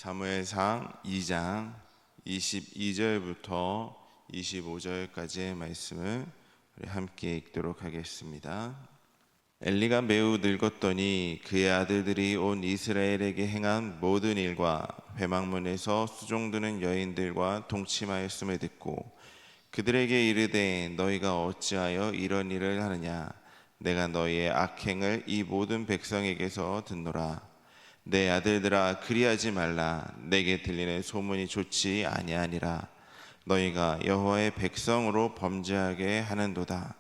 사무엘상 2장 22절부터 25절까지의 말씀을 우리 함께 읽도록 하겠습니다. 엘리가 매우 늙었더니 그의 아들들이 온 이스라엘에게 행한 모든 일과 회막문에서 수종드는 여인들과 동침하였음을 듣고 그들에게 이르되 너희가 어찌하여 이런 일을 하느냐. 내가 너희의 악행을 이 모든 백성에게서 듣노라. 내 아들들아, 그리하지 말라. 내게 들리는 소문이 좋지 아니하니라. 너희가 여호와의 백성으로 범죄하게 하는도다.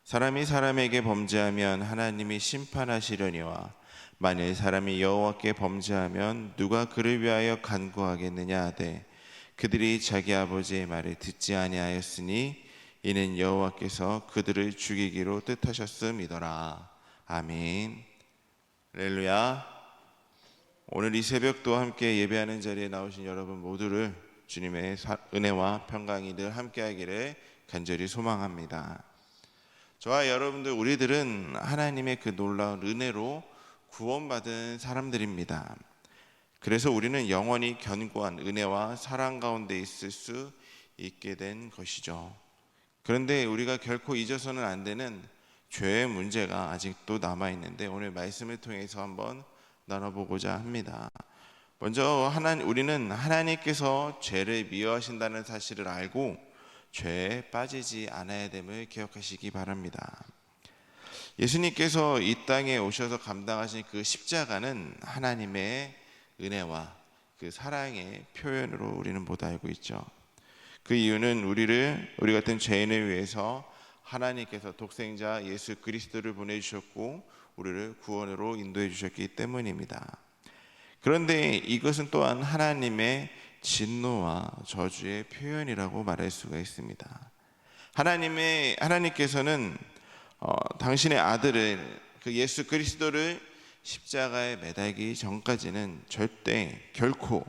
사람이 사람에게 범죄하면 하나님이 심판하시려니와 만일 사람이 여호와께 범죄하면 누가 그를 위하여 간구하겠느냐 하되 그들이 자기 아버지의 말을 듣지 아니하였으니 이는 여호와께서 그들을 죽이기로 뜻하셨음이더라. 아멘. 할렐루야. 오늘 이 새벽도 함께 예배하는 자리에 나오신 여러분 모두를 주님의 은혜와 평강이 늘 함께하기를 간절히 소망합니다. 저와 여러분들, 우리들은 하나님의 그 놀라운 은혜로 구원받은 사람들입니다. 그래서 우리는 영원히 견고한 은혜와 사랑 가운데 있을 수 있게 된 것이죠. 그런데 우리가 결코 잊어서는 안 되는 죄의 문제가 아직도 남아있는데 오늘 말씀을 통해서 한번 나눠보고자 합니다. 먼저 우리는 하나님께서 죄를 미워하신다는 사실을 알고 죄에 빠지지 않아야 됨을 기억하시기 바랍니다. 예수님께서 이 땅에 오셔서 감당하신 그 십자가는 하나님의 은혜와 그 사랑의 표현으로 우리는 모두 알고 있죠. 그 이유는 우리 같은 죄인을 위해서 하나님께서 독생자 예수 그리스도를 보내주셨고 우리를 구원으로 인도해 주셨기 때문입니다. 그런데 이것은 또한 하나님의 진노와 저주의 표현이라고 말할 수가 있습니다. 하나님께서는 당신의 아들을, 그 예수 그리스도를 십자가에 매달기 전까지는 결코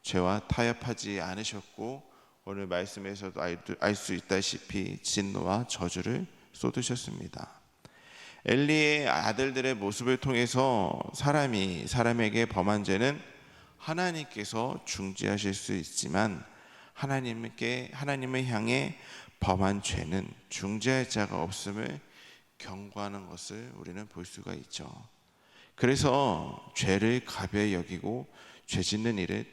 죄와 타협하지 않으셨고 오늘 말씀에서도 알 수 있다시피 진노와 저주를 쏟으셨습니다. 엘리의 아들들의 모습을 통해서 사람이 사람에게 범한 죄는 하나님께서 중지하실 수 있지만 하나님을 향해 범한 죄는 중지할 자가 없음을 경고하는 것을 우리는 볼 수가 있죠. 그래서 죄를 가벼이 여기고 죄 짓는 일을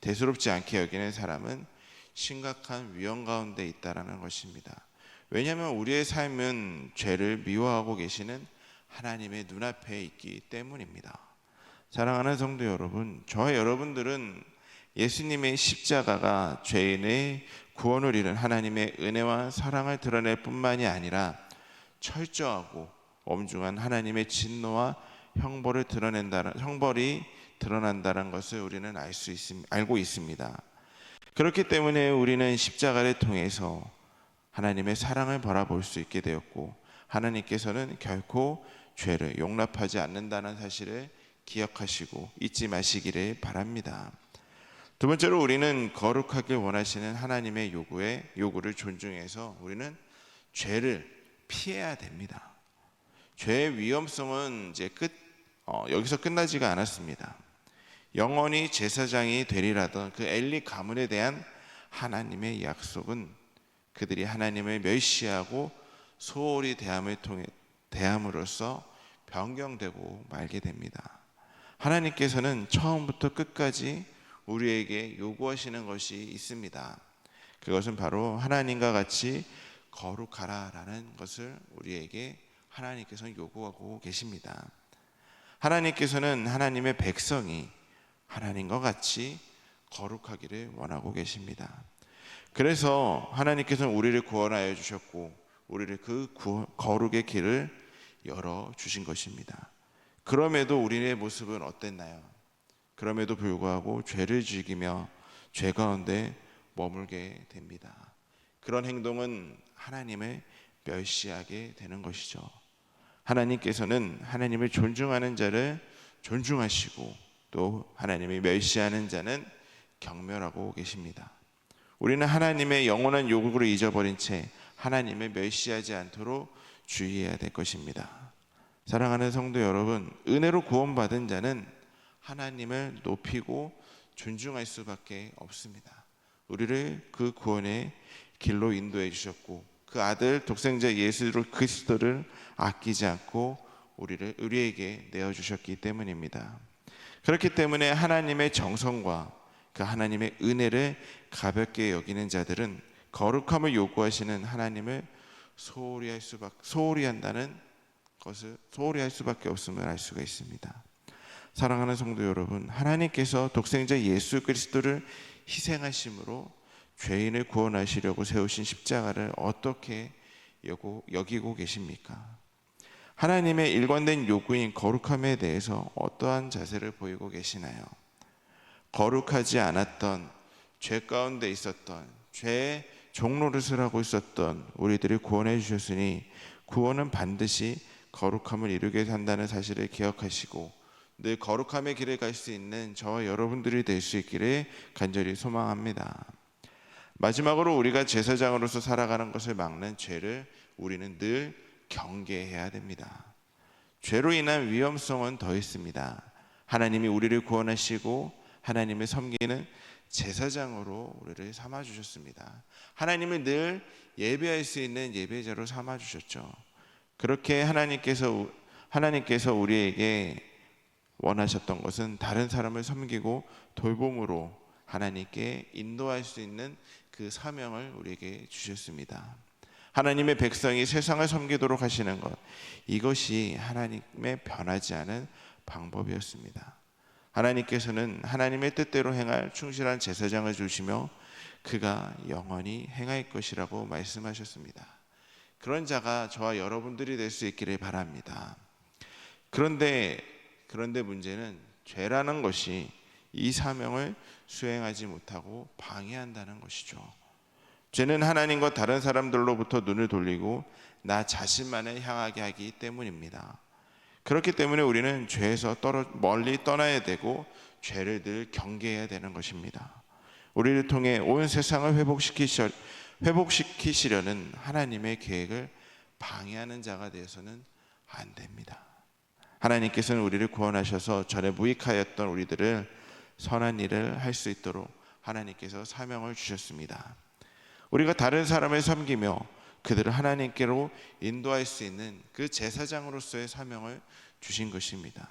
대수롭지 않게 여기는 사람은 심각한 위험 가운데 있다라는 것입니다. 왜냐하면 우리의 삶은 죄를 미워하고 계시는 하나님의 눈앞에 있기 때문입니다. 사랑하는 성도 여러분, 저와 여러분들은 예수님의 십자가가 죄인의 구원을 이룬 하나님의 은혜와 사랑을 드러낼 뿐만이 아니라 철저하고 엄중한 하나님의 진노와 형벌이 드러난다는 것을 우리는 알고 있습니다. 그렇기 때문에 우리는 십자가를 통해서 하나님의 사랑을 바라볼 수 있게 되었고 하나님께서는 결코 죄를 용납하지 않는다는 사실을 기억하시고 잊지 마시기를 바랍니다. 두 번째로 우리는 거룩하길 원하시는 하나님의 요구를 존중해서 우리는 죄를 피해야 됩니다. 죄의 위험성은 여기서 끝나지가 않았습니다. 영원히 제사장이 되리라던 그 엘리 가문에 대한 하나님의 약속은 그들이 하나님을 멸시하고 소홀히 대함으로써 변경되고 말게 됩니다. 하나님께서는 처음부터 끝까지 우리에게 요구하시는 것이 있습니다. 그것은 바로 하나님과 같이 거룩하라라는 것을 우리에게 하나님께서는 요구하고 계십니다. 하나님께서는 하나님의 백성이 하나님과 같이 거룩하기를 원하고 계십니다. 그래서 하나님께서는 우리를 구원하여 주셨고 우리를 그 거룩의 길을 열어주신 것입니다. 그럼에도 우리의 모습은 어땠나요? 그럼에도 불구하고 죄를 즐기며 죄 가운데 머물게 됩니다. 그런 행동은 하나님을 멸시하게 되는 것이죠. 하나님께서는 하나님을 존중하는 자를 존중하시고 또 하나님을 멸시하는 자는 경멸하고 계십니다. 우리는 하나님의 영원한 요구를 잊어버린 채 하나님을 멸시하지 않도록 주의해야 될 것입니다. 사랑하는 성도 여러분, 은혜로 구원받은 자는 하나님을 높이고 존중할 수밖에 없습니다. 우리를 그 구원의 길로 인도해 주셨고 그 아들 독생자 예수 그리스도를 아끼지 않고 우리에게 내어주셨기 때문입니다. 그렇기 때문에 하나님의 정성과 그 하나님의 은혜를 가볍게 여기는 자들은 거룩함을 요구하시는 하나님을 소홀히 할 수밖에 없음을 알 수가 있습니다. 사랑하는 성도 여러분, 하나님께서 독생자 예수 그리스도를 희생하심으로 죄인을 구원하시려고 세우신 십자가를 어떻게 여기고 계십니까? 하나님의 일관된 요구인 거룩함에 대해서 어떠한 자세를 보이고 계시나요? 거룩하지 않았던, 죄 가운데 있었던, 죄의 종노릇을 하고 있었던 우리들을 구원해 주셨으니 구원은 반드시 거룩함을 이루게 한다는 사실을 기억하시고 늘 거룩함의 길을 갈 수 있는 저와 여러분들이 될 수 있기를 간절히 소망합니다. 마지막으로 우리가 제사장으로서 살아가는 것을 막는 죄를 우리는 늘 경계해야 됩니다. 죄로 인한 위험성은 더 있습니다. 하나님이 우리를 구원하시고 하나님을 섬기는 제사장으로 우리를 삼아주셨습니다. 하나님을 늘 예배할 수 있는 예배자로 삼아주셨죠. 그렇게 하나님께서 우리에게 원하셨던 것은 다른 사람을 섬기고 돌봄으로 하나님께 인도할 수 있는 그 사명을 우리에게 주셨습니다. 하나님의 백성이 세상을 섬기도록 하시는 것, 이것이 하나님의 변하지 않은 방법이었습니다. 하나님께서는 하나님의 뜻대로 행할 충실한 제사장을 주시며 그가 영원히 행할 것이라고 말씀하셨습니다. 그런 자가 저와 여러분들이 될 수 있기를 바랍니다. 그런데 문제는 죄라는 것이 이 사명을 수행하지 못하고 방해한다는 것이죠. 죄는 하나님과 다른 사람들로부터 눈을 돌리고 나 자신만을 향하게 하기 때문입니다. 그렇기 때문에 우리는 죄에서 멀리 떠나야 되고 죄를 늘 경계해야 되는 것입니다. 우리를 통해 온 세상을 회복시키시려는 하나님의 계획을 방해하는 자가 되어서는 안 됩니다. 하나님께서는 우리를 구원하셔서 전에 무익하였던 우리들을 선한 일을 할 수 있도록 하나님께서 사명을 주셨습니다. 우리가 다른 사람을 섬기며 그들을 하나님께로 인도할 수 있는 그 제사장으로서의 사명을 주신 것입니다.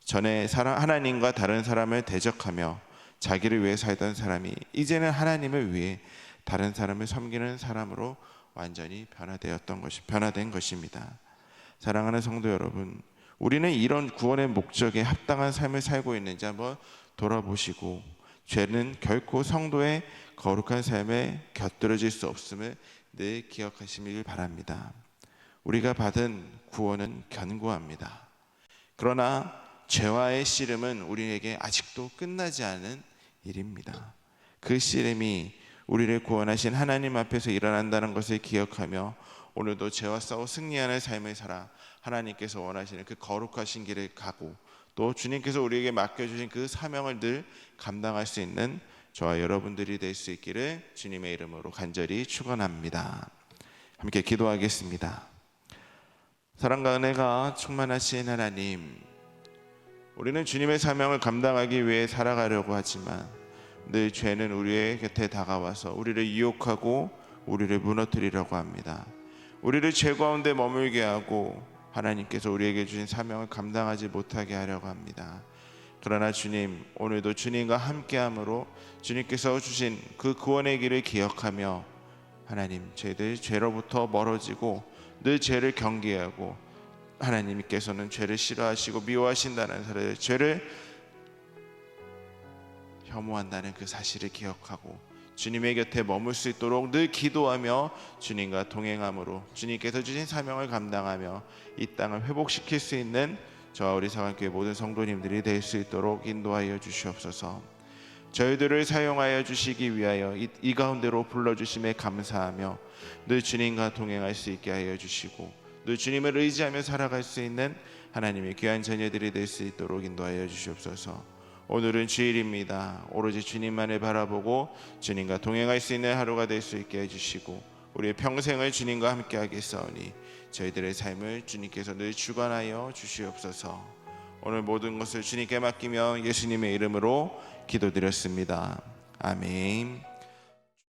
전에 하나님과 다른 사람을 대적하며 자기를 위해 살던 사람이 이제는 하나님을 위해 다른 사람을 섬기는 사람으로 완전히 변화된 것입니다. 사랑하는 성도 여러분, 우리는 이런 구원의 목적에 합당한 삶을 살고 있는지 한번 돌아보시고 죄는 결코 성도의 거룩한 삶에 곁들여질 수 없음을 늘 기억하시길 바랍니다. 우리가 받은 구원은 견고합니다. 그러나 죄와의 씨름은 우리에게 아직도 끝나지 않은 일입니다. 그 씨름이 우리를 구원하신 하나님 앞에서 일어난다는 것을 기억하며 오늘도 죄와 싸워 승리하는 삶을 살아 하나님께서 원하시는 그 거룩하신 길을 가고 또 주님께서 우리에게 맡겨주신 그 사명을 늘 감당할 수 있는 저와 여러분들이 될 수 있기를 주님의 이름으로 간절히 축원합니다. 함께 기도하겠습니다. 사랑과 은혜가 충만하신 하나님, 우리는 주님의 사명을 감당하기 위해 살아가려고 하지만 늘 죄는 우리의 곁에 다가와서 우리를 유혹하고 우리를 무너뜨리려고 합니다. 우리를 죄 가운데 머물게 하고 하나님께서 우리에게 주신 사명을 감당하지 못하게 하려고 합니다. 그러나 주님, 오늘도 주님과 함께함으로 주님께서 주신 그 구원의 길을 기억하며 하나님, 저희들 죄로부터 멀어지고 늘 죄를 경계하고 하나님께서는 죄를 싫어하시고 미워하신다는 사실을, 죄를 혐오한다는 그 사실을 기억하고 주님의 곁에 머물 수 있도록 늘 기도하며 주님과 동행함으로 주님께서 주신 사명을 감당하며 이 땅을 회복시킬 수 있는 저와 우리 사랑교회 모든 성도님들이 될 수 있도록 인도하여 주시옵소서. 저희들을 사용하여 주시기 위하여 이 가운데로 불러주심에 감사하며 늘 주님과 동행할 수 있게 하여 주시고 늘 주님을 의지하며 살아갈 수 있는 하나님의 귀한 자녀들이 될 수 있도록 인도하여 주시옵소서. 오늘은 주일입니다. 오로지 주님만을 바라보고 주님과 동행할 수 있는 하루가 될 수 있게 해주시고 우리의 평생을 주님과 함께 하겠사오니 저희들의 삶을 주님께서 늘 주관하여 주시옵소서. 오늘 모든 것을 주님께 맡기며 예수님의 이름으로 기도드렸습니다. 아멘.